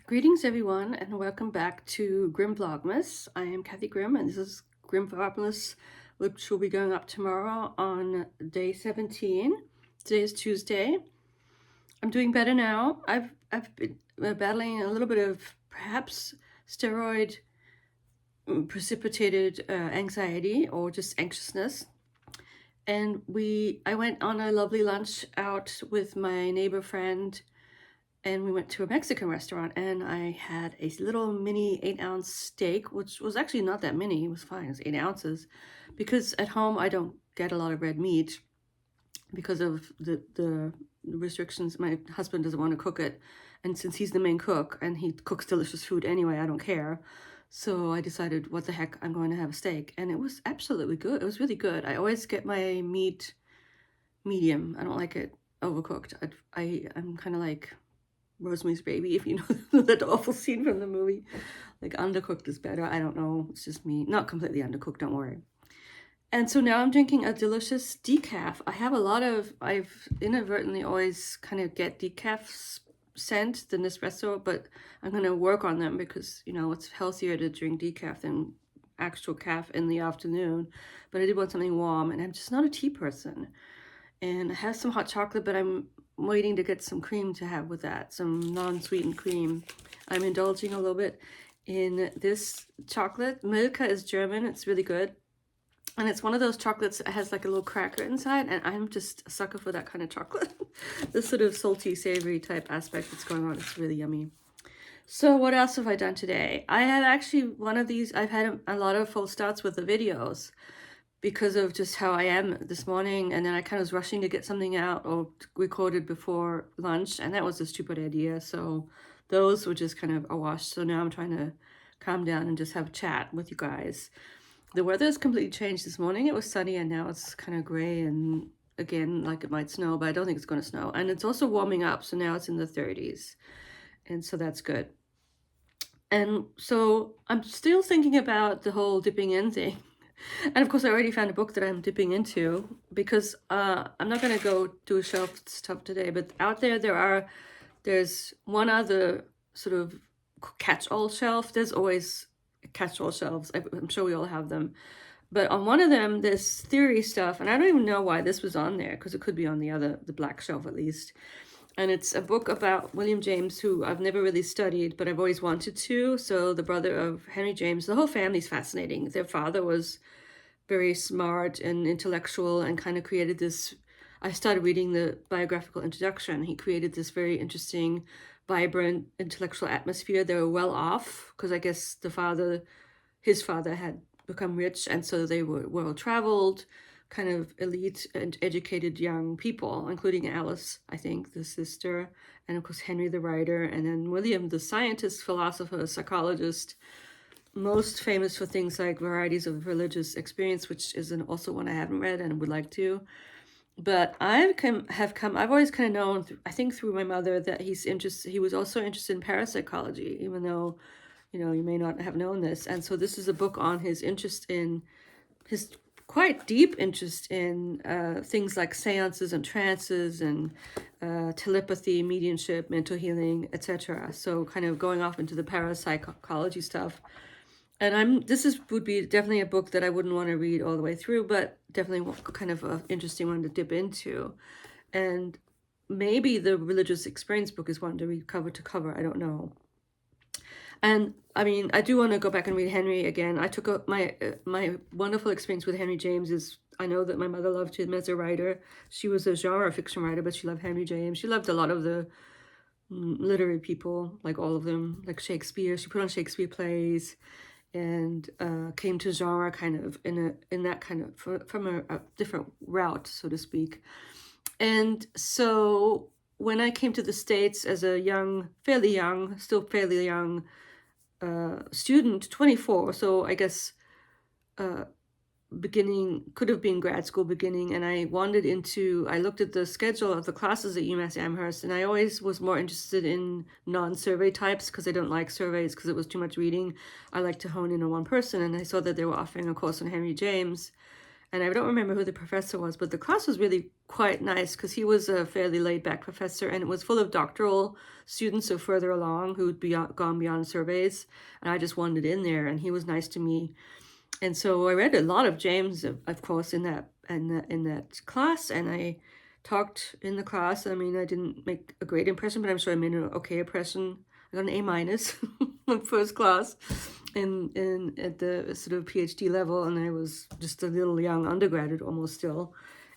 Greetings everyone and welcome back to Grimm Vlogmas. I am Kathy Grimm and this is Grimm Vlogmas, which will be going up tomorrow on day 17. Today is Tuesday. I'm doing better now. I've been battling a little bit of perhaps steroid precipitated anxiety or just anxiousness. And I went on a lovely lunch out with my neighbor friend, and we went to a Mexican restaurant, and I had a little mini 8-ounce steak, which was actually not that mini. It was fine. It was 8 ounces, because at home I don't get a lot of red meat because of the restrictions. My husband doesn't want to cook it, and since he's the main cook and he cooks delicious food anyway, I don't care. So I decided, what the heck, I'm going to have a steak, and it was absolutely good. It was really good. I always get my meat medium. I don't like it overcooked. I'm kind of like Rosemary's Baby, if you know that awful scene from the movie. Like, undercooked is better. I don't know. It's just me. Not completely undercooked, don't worry. And so now I'm drinking a delicious decaf. I've inadvertently always kind of get decaf scent than espresso, but I'm going to work on them because, it's healthier to drink decaf than actual caf in the afternoon. But I did want something warm, and I'm just not a tea person. And I have some hot chocolate, but I'm waiting to get some cream to have with that, some non-sweetened cream. I'm indulging a little bit in this chocolate. Milka is German. It's really good. And it's one of those chocolates that has like a little cracker inside, and I'm just a sucker for that kind of chocolate. This sort of salty, savory type aspect that's going on. It's really yummy. So what else have I done today? I had actually I've had a lot of false starts with the videos, because of just how I am this morning, and then I kind of was rushing to get something out or recorded before lunch, and that was a stupid idea. So those were just kind of a wash. So now I'm trying to calm down and just have a chat with you guys. The weather has completely changed. This morning it was sunny, and now it's kind of gray, and again, like it might snow, but I don't think it's going to snow. And it's also warming up, so now it's in the 30s, and so that's good. And so I'm still thinking about the whole dipping in thing. And of course, I already found a book that I'm dipping into, because I'm not going to go do shelf stuff today, but out there's one other sort of catch-all shelf. There's always catch-all shelves. I'm sure we all have them. But on one of them, there's theory stuff, and I don't even know why this was on there, because it could be on the black shelf at least. And it's a book about William James, who I've never really studied, but I've always wanted to. So the brother of Henry James, the whole family's fascinating. Their father was very smart and intellectual and kind of created this. I started reading the biographical introduction. He created this very interesting, vibrant intellectual atmosphere. They were well off because I guess his father had become rich, and so they were well traveled, kind of elite and educated young people, including Alice, I think, the sister, and of course Henry the writer, and then William the scientist, philosopher, psychologist, most famous for things like Varieties of Religious Experience, which is also one I haven't read and would like to. But I've always kind of known, I think through my mother, that he was also interested in parapsychology, even though, you may not have known this. And so this is a book on his quite deep interest in things like seances and trances and telepathy, mediumship, mental healing, etc. So kind of going off into the parapsychology stuff. And would be definitely a book that I wouldn't want to read all the way through, but definitely kind of an interesting one to dip into. And maybe the religious experience book is one to read cover to cover. I don't know. And I mean, I do want to go back and read Henry again. I took my wonderful experience with Henry James is, I know that my mother loved him as a writer. She was a genre fiction writer, but she loved Henry James. She loved a lot of the literary people, like all of them, like Shakespeare. She put on Shakespeare plays, and came to genre kind of in that kind of from a different route, so to speak. And so when I came to the States as a still fairly young student, 24, so I guess could have been grad school beginning, and I looked at the schedule of the classes at UMass Amherst, and I always was more interested in non-survey types because I don't like surveys because it was too much reading. I like to hone in on one person, and I saw that they were offering a course on Henry James, And I don't remember who the professor was, but the class was really quite nice because he was a fairly laid-back professor, and it was full of doctoral students so further along who'd gone beyond surveys, and I just wandered in there, and he was nice to me. And so I read a lot of James, of course, in that class, and I talked in the class. I mean, I didn't make a great impression, but I'm sure I made an okay impression. I got an A minus in first class at the sort of PhD level, and I was just a little young undergraduate almost still.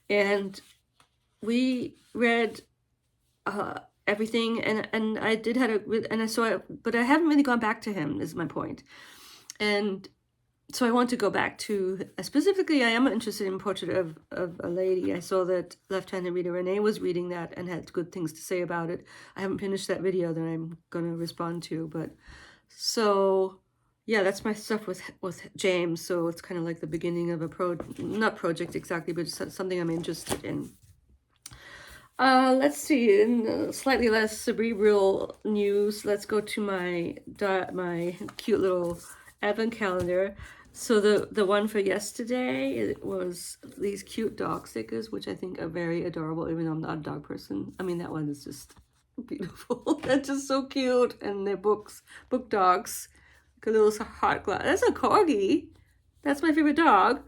And we read everything, and I did had a, and I saw, but I haven't really gone back to him, is my point. And so I want to go back to, specifically, I am interested in Portrait of a Lady. I saw that left-handed reader Renee was reading that and had good things to say about it. I haven't finished that video that I'm going to respond to, but so yeah, that's my stuff with James. So it's kind of like the beginning of a not project exactly, but something I'm interested in. Let's see, in slightly less cerebral news, let's go to my cute little advent calendar. So the one for yesterday, it was these cute dog stickers, which I think are very adorable, even though I'm not a dog person. I mean, that one is just beautiful. They're just so cute. And they're book dogs. Like a little heart glass. That's a corgi. That's my favorite dog.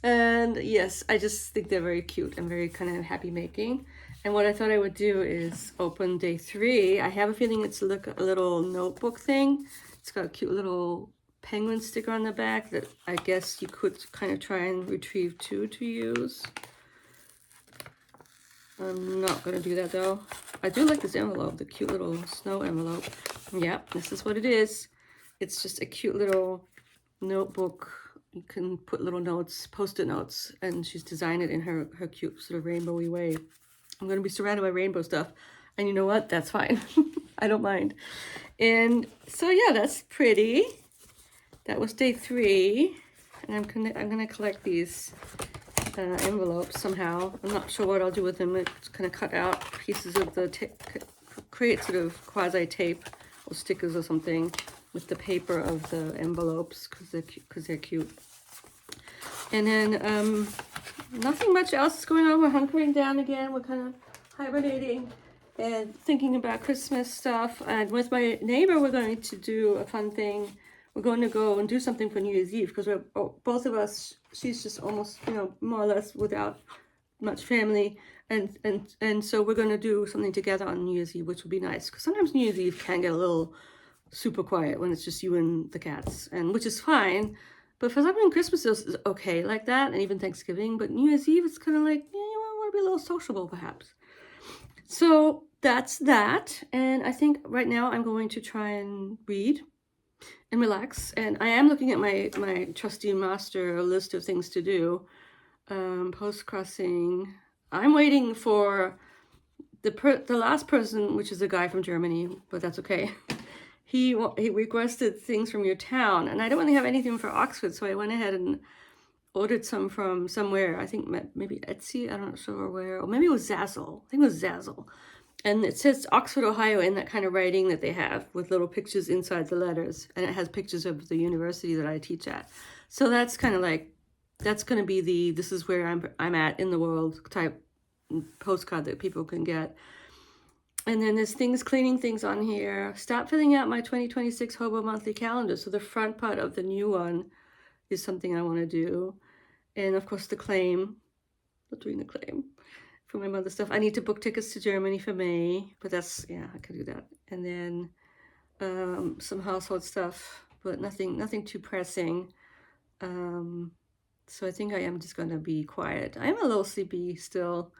And yes, I just think they're very cute and very kind of happy making. And what I thought I would do is open day 3. I have a feeling it's like a little notebook thing. It's got a cute little penguin sticker on the back that I guess you could kind of try and retrieve 2 to use. I'm not going to do that though. I do like this envelope, the cute little snow envelope. Yeah, this is what it is. It's just a cute little notebook. You can put little notes, post-it notes, and she's designed it in her cute sort of rainbowy way. I'm going to be surrounded by rainbow stuff. And you know what? That's fine. I don't mind. And so yeah, that's pretty. That was day 3. And I'm gonna collect these envelopes somehow. I'm not sure what I'll do with them. It's kind of cut out pieces of the create sort of quasi tape or stickers or something with the paper of the envelopes because they're cute. And then nothing much else is going on. We're hunkering down again. We're kind of hibernating and thinking about Christmas stuff. And with my neighbor, we're going to do a fun thing. We're going to go and do something for New Year's Eve because we're both of us. She's just almost, more or less without much family, and so we're going to do something together on New Year's Eve, which will be nice because sometimes New Year's Eve can get a little super quiet when it's just you and the cats, and which is fine. But for some reason, Christmas is okay like that, and even Thanksgiving. But New Year's Eve, it's kind of like, yeah, you want to be a little sociable, perhaps. So that's that. And I think right now I'm going to try and read and relax. And I am looking at my trusty master list of things to do. Post-crossing. I'm waiting for the last person, which is a guy from Germany, but that's okay. He requested things from your town, and I don't really have anything for Oxford, so I went ahead and ordered some from somewhere. I think maybe Etsy, I'm not sure where, or maybe it was Zazzle. I think it was Zazzle. And it says Oxford, Ohio in that kind of writing that they have with little pictures inside the letters, and it has pictures of the university that I teach at. So that's kind of like, that's going to be this is where I'm at in the world type postcard that people can get. And then there's cleaning things on here. Stop filling out my 2026 Hobo monthly calendar. So the front part of the new one is something I want to do. And of course the claim, doing the claim for my mother's stuff. I need to book tickets to Germany for May, but that's, yeah, I could do that. And then some household stuff, but nothing too pressing. So I think I am just going to be quiet. I am a little sleepy still,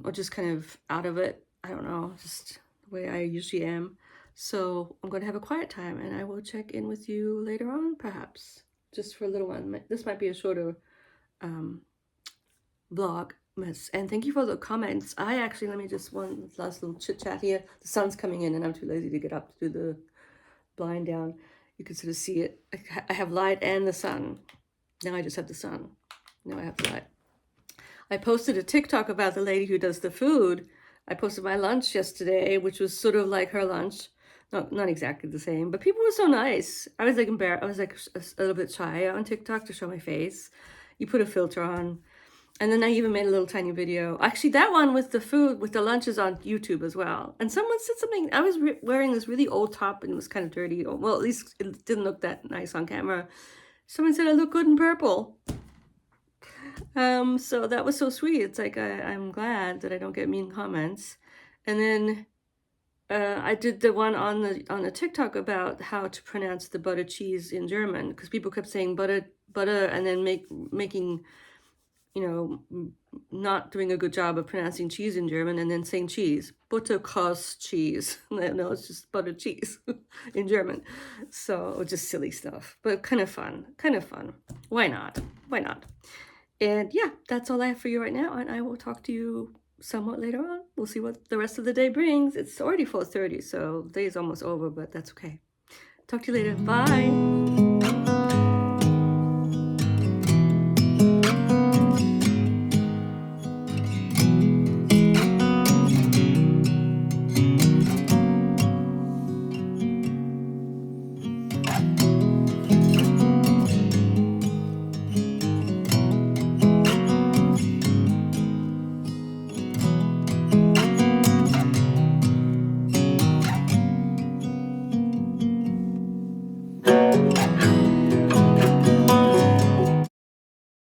or just kind of out of it. I don't know, just the way I usually am. So I'm going to have a quiet time, and I will check in with you later on, perhaps, just for a little one. This might be a shorter vlog. And thank you for the comments. I actually, let me just one last little chit chat here. The sun's coming in, and I'm too lazy to get up to do the blind down. You can sort of see it. I have light and the sun. Now I just have the sun. Now I have the light. I posted a TikTok about the lady who does the food. I posted my lunch yesterday, which was sort of like her lunch. Not exactly the same, but people were so nice. I was like embarrassed. I was like a little bit shy on TikTok to show my face. You put a filter on. And then I even made a little tiny video. Actually, that one with the food, with the lunches on YouTube as well. And someone said something, I was wearing this really old top and it was kind of dirty. Or, well, at least it didn't look that nice on camera. Someone said I look good in purple. So that was so sweet. It's like, I'm glad that I don't get mean comments. And then I did the one on the TikTok about how to pronounce the butter cheese in German, because people kept saying butter, and then making, not doing a good job of pronouncing cheese in German, and then saying cheese, Butterkäse cheese. No, it's just butter cheese in German. So just silly stuff, but kind of fun. Why not? And yeah, that's all I have for you right now, and I will talk to you somewhat later on. We'll see what the rest of the day brings. It's already 4:30, so the day is almost over, but that's okay. Talk to you later. Bye.